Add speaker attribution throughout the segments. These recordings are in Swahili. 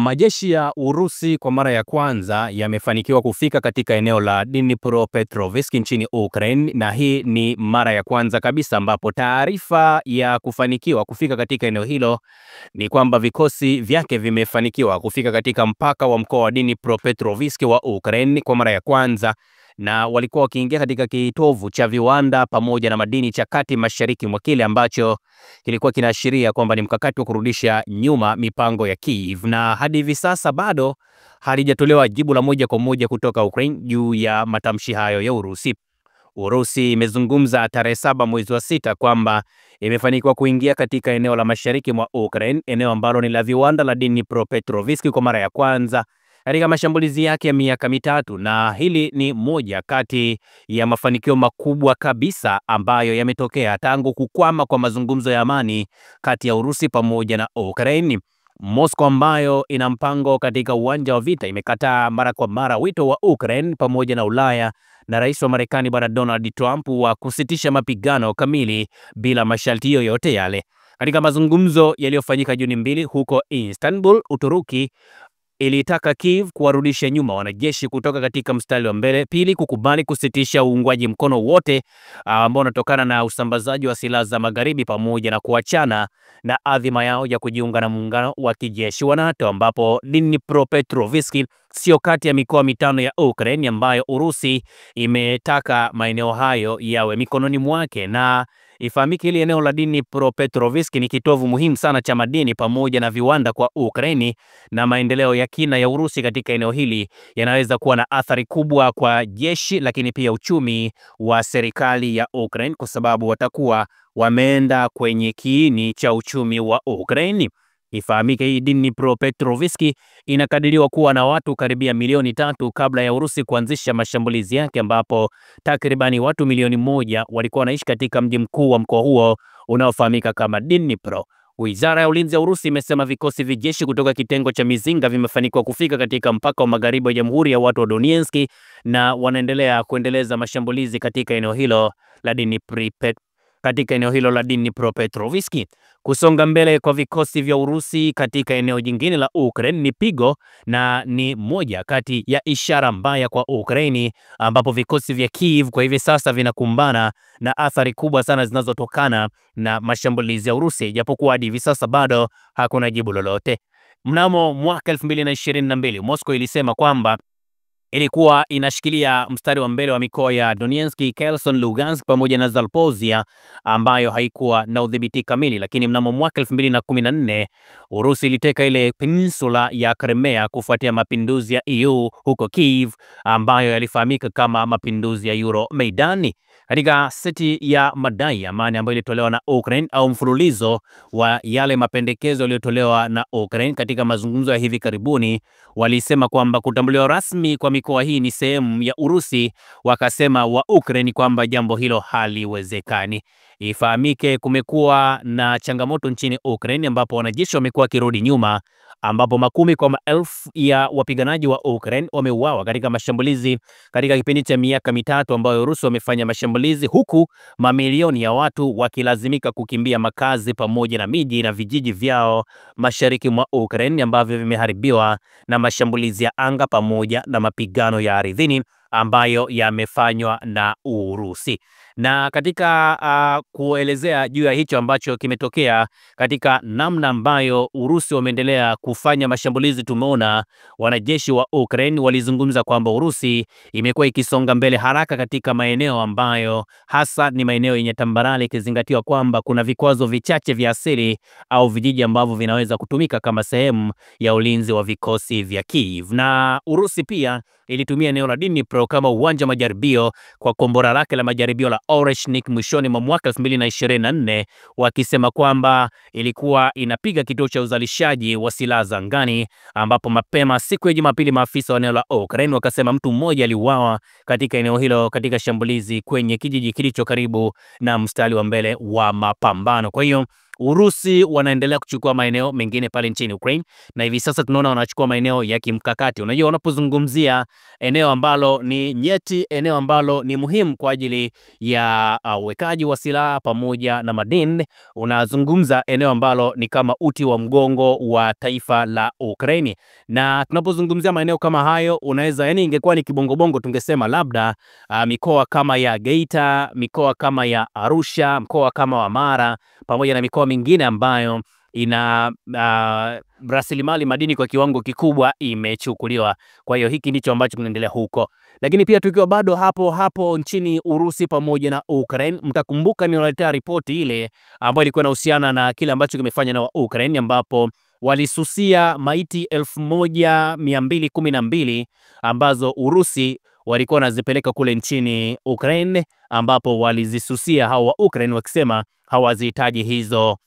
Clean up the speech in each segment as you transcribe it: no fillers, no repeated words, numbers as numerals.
Speaker 1: Majeshi ya Urusi kwa mara ya kwanza yamefanikiwa kufika katika eneo la Dnipropetrovsk nchini Ukraine, na hii ni mara ya kwanza kabisa ambapo taarifa ya kufanikiwa kufika katika eneo hilo ni kwamba vikosi vyake vimefanikiwa kufika katika mpaka wa mkoa wa Dnipropetrovsk wa Ukraine kwa mara ya kwanza, na walikuwa wakiingia katika kitovu cha viwanda pamoja na madini cha kati mashariki mwa kile ambacho kilikuwa kinaashiria kwamba ni mkakati wa kurudisha nyuma mipango ya Kiev, na hadi hivi sasa bado halijatolewa jibu la moja kwa moja kutoka Ukraine juu ya matamshi hayo ya Urusi. Urusi imezungumza tarehe 7 mwezi wa 6 kwamba imefanikiwa kuingia katika eneo la mashariki mwa Ukraine, eneo ambalo ni la viwanda la Dnipropetrovsk kwa mara ya kwanza katika mashambulizi yake ya miaka mitatu, na hili ni moja kati ya mafanikio makubwa kabisa ambayo yametokea tangu kukwama kwa mazungumzo ya amani kati ya Urusi pamoja na Ukraine. Moscow, ambayo ina mpango katika uwanja wa vita, imekataa mara kwa mara wito wa Ukraine pamoja na Ulaya na rais wa Marekani Bwana Donald Trump wa kusitisha mapigano kamili bila masharti yoyote yale. Katika mazungumzo yaliyofanyika Juni 2 huko Istanbul, Uturuki ilitaka Kiev kuwarudisha nyuma wanajeshi kutoka katika mstari wa mbele, pili kukubali kusitisha uungwaji mkono wote ambao unatokana na usambazaji wa silaha za magharibi, pamoja na kuachana na adhima yao ya kujiunga na muungano wa kijeshi wa NATO, ambapo Dnipropetrovsk sio kati ya mikoa mitano ya Ukraine ambayo Urusi imetaka maeneo hayo yawe mikononi mwake. Na ifahamike hili eneo la Dnipropetrovsk ni kitovu muhimu sana cha madini pamoja na viwanda kwa Ukraine, na maendeleo ya kina ya Urusi katika eneo hili yanaweza kuwa na athari kubwa kwa jeshi, lakini pia uchumi wa serikali ya Ukraine, kwa sababu watakuwa wameenda kwenye kiini cha uchumi wa Ukraine. Ifahamike hii Dnipropetrovsk inakadiriwa kuwa na watu karibia milioni 3 kabla ya Urusi kuanzisha mashambulizi yake, ambapo takribani watu milioni 1 walikuwa wanaishi katika mji mkuu wa mkoa huo unaofahamika kama Dnipro. Wizara ya Ulinzi ya Urusi imesema vikosi vijeshi kutoka kitengo cha mizinga vimefanikiwa kufika katika mpaka wa magharibi wa Jamhuri ya Watu wa Donetsk na wanaendelea kuendeleza mashambulizi katika eneo hilo la Dnipropetrovsk. Kusonga mbele kwa vikosi vya Urusi katika eneo jingine la Ukraine ni pigo na ni moja kati ya ishara mbaya kwa Ukraine, ambapo vikosi vya Kiev kwa hivi sasa vinakumbana na athari kubwa sana zinazotokana na mashambulizi ya Urusi, japokuwa hadi hivi sasa bado hakuna jibu lolote. Mnamo mwaka 2022 Moscow ilisema kwamba ilikuwa inashikilia mstari wa mbele wa mikoa ya Donetsk, Kherson, Lugansk pamoja na Zaporizhia ambayo haikuwa na udhibiti kamili, lakini mnamo mwaka 2014 Urusi iliteka ile peninsula ya Crimea kufuatia mapinduzi ya EU huko Kiev ambayo yalifahamika kama mapinduzi ya Euromaidan. Katika seti ya madai ya amani ambayo ilitolewa na Ukraine, au mfululizo wa yale mapendekezo yaliyotolewa na Ukraine katika mazungumzo ya hivi karibuni, walisema kwamba kutambuliwa rasmi kwa mikoa hii ni sehemu ya Urusi, wakasema wa Ukraine kwamba jambo hilo haliwezekani. Ifahamike kumekuwa na changamoto nchini Ukraine ambapo wanajeshi wamekuwa wakirudi nyuma, ambapo makumi kwa maelfu ya wapiganaji wa Ukraine wameuawa katika mashambulizi katika kipindi cha miaka mitatu ambayo Urusi wamefanya mashambulizi, huku mamilioni ya watu wakilazimika kukimbia makazi pamoja na miji na vijiji vyao mashariki mwa Ukraine ambavyo vimeharibiwa na mashambulizi ya anga pamoja na mapigano ya ardhini ambayo yamefanywa na Urusi. Na katika kuelezea juu ya hicho ambacho kimetokea katika namna ambayo Urusi wameendelea kufanya mashambulizi, tumeona wanajeshi wa Ukraine walizungumza kwamba Urusi imekuwa ikisonga mbele haraka katika maeneo ambayo hasa ni maeneo yenye tambarare, ikizingatiwa kwamba kuna vikwazo vichache vya asili au vijiji ambavyo vinaweza kutumika kama sehemu ya ulinzi wa vikosi vya Kiev. Na Urusi pia ilitumia eneo la Dnipro kama uwanja majaribio kwa kombora lake la majaribio la Oreshnik mwishoni mwa mwaka 2024, wakisema kwamba ilikuwa inapiga kituo cha uzalishaji wa silaha za angani, ambapo mapema siku ya Jumapili maafisa wa eneo la Ukraine wakasema mtu mmoja aliuawa katika eneo hilo katika shambulizi kwenye kijiji kilicho karibu na mstari wa mbele wa mapambano. Kwa hiyo Urusi wanaendelea kuchukua maeneo mengine pale nchini Ukraine, na hivi sasa tunaona wanachukua maeneo ya kimkakati. Unajua, unapozungumzia eneo ambalo ni nyeti, eneo ambalo ni muhimu kwa ajili ya uwekaji wa silaha pamoja na madini, unazungumza eneo ambalo ni kama uti wa mgongo wa taifa la Ukraine. Na tunapozungumzia maeneo kama hayo, unaweza, yani ingekuwa ni kibongobongo tungesema labda mikoa kama ya Geita, mikoa kama ya Arusha, mkoa kama wa Mara pamoja na mikoa mingine ambayo ina rasilimali madini kwa kiwango kikubwa imechukuliwa. Kwa hiyo hiki ndicho ambacho kinaendelea huko. Lakini pia tukiwa bado hapo nchini Urusi pamoja na Ukraine, mtakumbuka nilaletea ripoti ile ambayo ilikuwa inahusiana na kile ambacho kimefanya na Ukraine, ambapo walisusia maiti 1212 ambazo Urusi walikuwa wanazipeleka kule nchini Ukraine, ambapo walizisusia hao wa Ukraine wakisema hawazihitaji hizo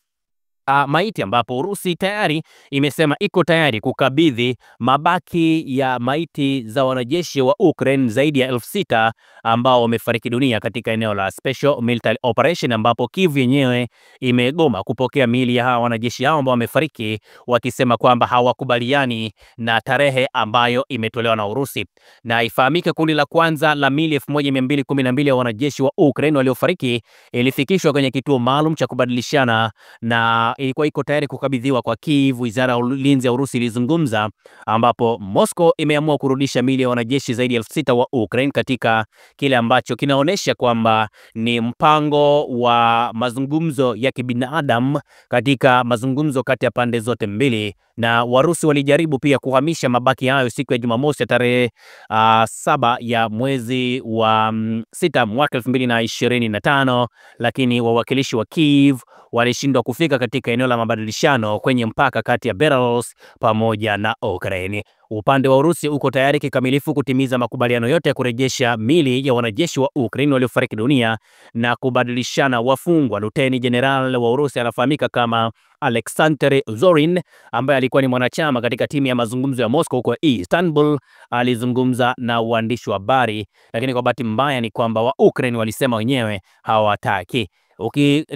Speaker 1: maiti, ambapo Urusi tayari imesema iko tayari kukabidhi mabaki ya maiti za wanajeshi wa Ukraine zaidi ya 6,000 ambao wamefariki dunia katika eneo la Special Military Operation, ambapo Kyiv yenyewe imegoma kupokea miili ya hawa wanajeshi hao ambao wamefariki, wakisema kwamba hawakubaliani na tarehe ambayo imetolewa na Urusi. Na ifahamike kundi la kwanza la miili 1212 ya wanajeshi wa Ukraine waliofariki ilifikishwa kwenye kituo maalum cha kubadilishana na ilikuwa iko tayari kukabidhiwa kwa Kyiv. Wizara ya ulinzi ya Urusi ilizungumza, ambapo Moscow imeamua kurudisha miili ya wanajeshi zaidi ya 6,000 wa Ukraine katika kile ambacho kinaonesha kwamba ni mpango wa mazungumzo ya kibinadamu katika mazungumzo kati ya pande zote mbili. Na Warusi walijaribu pia kuhamisha mabaki hayo siku ya Jumamosi tarehe 7 ya mwezi wa 6 mwaka 2025, lakini wawakilishi wa Kyiv walishindwa kufika katika eneo la mabadilishano kwenye mpaka kati ya Belarus pamoja na Ukraine. Upande wa Urusi uko tayari kikamilifu kutimiza makubaliano yote ya kurejesha mili ya wanajeshi wa Ukraine waliofariki dunia na kubadilishana wafungwa. Luteni General wa Urusi anafahamika kama Alexander Zorin, ambaye alikuwa ni mwanachama katika timu ya mazungumzo ya Moscow huko Istanbul, alizungumza na waandishi wa habari, lakini kwa bahati mbaya ni kwamba wa Ukraine walisema wenyewe hawataki.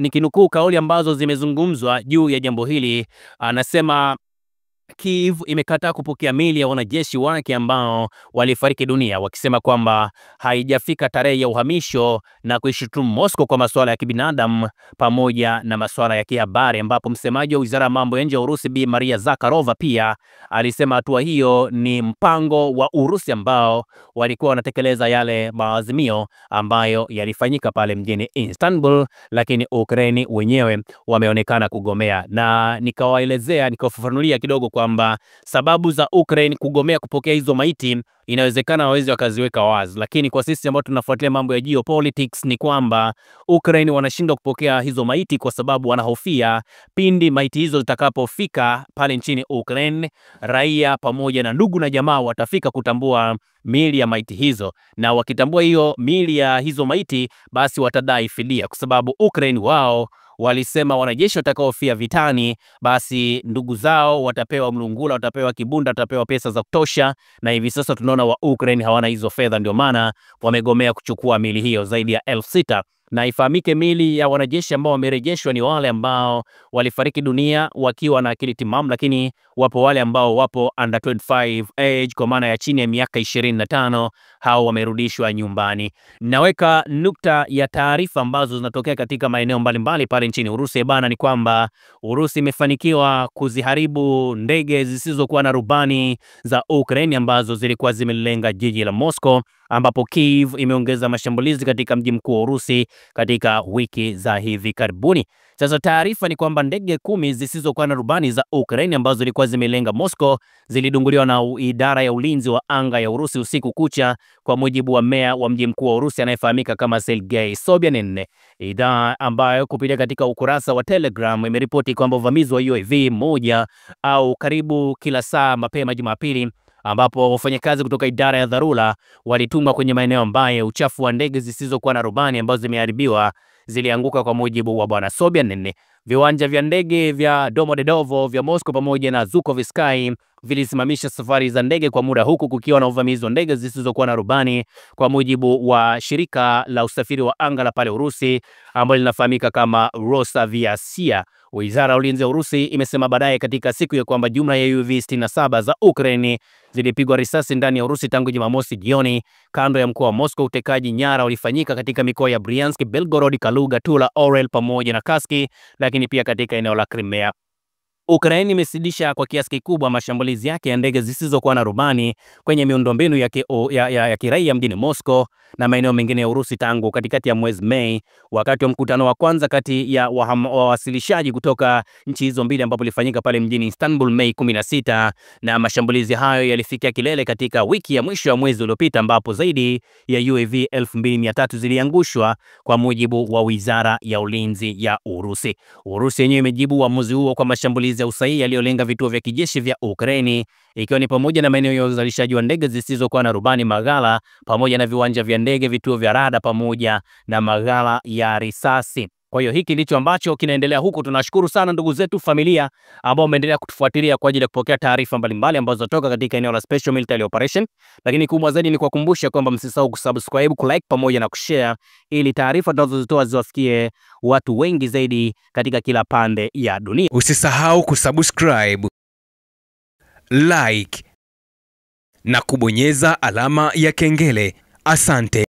Speaker 1: Nikinukuu kauli ambazo zimezungumzwa juu ya jambo hili, anasema Kyiv imekataa kupokea miili ya wanajeshi wake ambao walifariki dunia, wakisema kwamba haijafika tarehe ya uhamisho, na kuishutumu Moscow kwa masuala ya kibinadamu pamoja na masuala ya kihabari, ambapo msemaji wa Wizara ya Mambo ya Nje ya Urusi Bi Maria Zakharova pia alisema hatua hiyo ni mpango wa Urusi ambao walikuwa wanatekeleza yale maazimio ambayo yalifanyika pale mjini Istanbul, lakini Ukraine wenyewe wameonekana kugomea. Na nikawafafanulia kidogo kwamba sababu za Ukraine kugomea kupokea hizo maiti inawezekana waweze wakaziweka wazi, lakini kwa sisi ambao tunafuatilia mambo ya geopolitics ni kwamba Ukraine wanashindwa kupokea hizo maiti kwa sababu wanahofia pindi maiti hizo zitakapofika pale nchini Ukraine, raia pamoja na ndugu na jamaa watafika kutambua miili ya maiti hizo, na wakitambua hiyo miili ya hizo maiti basi watadai fidia, kwa sababu Ukraine wao walisema wanajeshi watakaofia vitani basi ndugu zao watapewa mlungula, watapewa kibunda, watapewa pesa za kutosha, na hivi sasa tunaona wa Ukraine hawana hizo fedha, ndio maana wamegomea kuchukua miili hiyo zaidi ya 6,000. Na ifahamike miili ya wanajeshi ambao wamerejeshwa ni wale ambao walifariki dunia wakiwa na akili timamu, lakini wapo wale ambao wapo under 25 age, kwa maana ya chini ya miaka 25, hao wamerudishwa nyumbani. Naweka nukta ya taarifa ambazo zinatokea katika maeneo mbalimbali pale nchini Urusi bana, ni kwamba Urusi imefanikiwa kuziharibu ndege zisizokuwa na rubani za Ukraine ambazo zilikuwa zimelenga jiji la Moscow, ambapo Kyiv imeongeza mashambulizi katika mji mkuu wa Urusi katika wiki za hivi karibuni. Sasa taarifa ni kwamba ndege 10 zisizokuwa na rubani za Ukraine ambazo zilikuwa zimelenga Moscow zilidunguliwa na idara ya ulinzi wa anga ya Urusi usiku kucha, kwa mujibu wa meya wa mji mkuu wa Urusi anayefahamika kama Sergei Sobyanin. Idara ambayo kupitia katika ukurasa wa Telegram imeripoti kwamba uvamizi wa UAV moja au karibu kila saa mapema Jumapili, ambapo wafanyakazi kutoka idara ya dharura walitumwa kwenye maeneo ambayo uchafu wa ndege zisizokuwa na rubani ambazo zimeharibiwa zilianguka, kwa mujibu wa bwana Sobyanin. Viwanja vya ndege vya Domodedovo vya Moscow pamoja na Zhukovsky vilisimamisha safari za ndege kwa muda, huku kukiwa na uvamizi wa ndege zisizokuwa na rubani, kwa mujibu wa shirika la usafiri wa anga la pale Urusi ambalo linafahamika kama Rosaviasia. Wizara ya Ulinzi ya Urusi imesema baadaye katika siku ya kwamba jumla ya UAV 67 za Ukraine zilipigwa risasi ndani ya Urusi tangu Jumamosi jioni kando ya mkoa wa Moscow. Utekaji nyara ulifanyika katika mikoa ya Bryansk, Belgorod, Kaluga, Tula, Orel pamoja na Kursk, lakini pia katika eneo la Crimea. Ukraine imesidisha kwa kiasi kikubwa mashambulizi yake ya ndege zisizokuwa na rubani kwenye miundombinu ya kiraia mjini Moscow na maeneo mengine ya Urusi tangu katikati ya mwezi Mei, wakati wa mkutano wa kwanza kati ya wawasilishaji kutoka nchi hizo mbili ambapo ulifanyika pale mjini Istanbul Mei 16, na mashambulizi hayo yalifikia kilele katika wiki ya mwisho ya mwezi uliopita ambapo zaidi ya UAV 2300 ziliangushwa kwa mujibu wa Wizara ya Ulinzi ya Urusi. Urusi yenyewe imejibu uamuzi huo kwa mashambulizi ya usahihi yaliyolenga vituo vya kijeshi vya Ukraine, ikiwa ni pamoja na maeneo ya uzalishaji wa ndege zisizokuwa na rubani, maghala pamoja na viwanja vya ndege, vituo vya rada pamoja na maghala ya risasi. Kwa hiyo hiki ndicho ambacho kinaendelea huku. Tunashukuru sana ndugu zetu familia ambao wameendelea kutufuatilia kwa ajili ya kupokea taarifa mbalimbali ambazo zinatoka katika eneo la Special Military Operation, lakini kubwa zaidi ni kuwakumbusha kwamba msisahau kusubscribe, kulike pamoja na kushare ili taarifa tunazozitoa ziwafikie watu wengi zaidi katika kila pande ya dunia.
Speaker 2: Usisahau kusubscribe, like na kubonyeza alama ya kengele. Asante.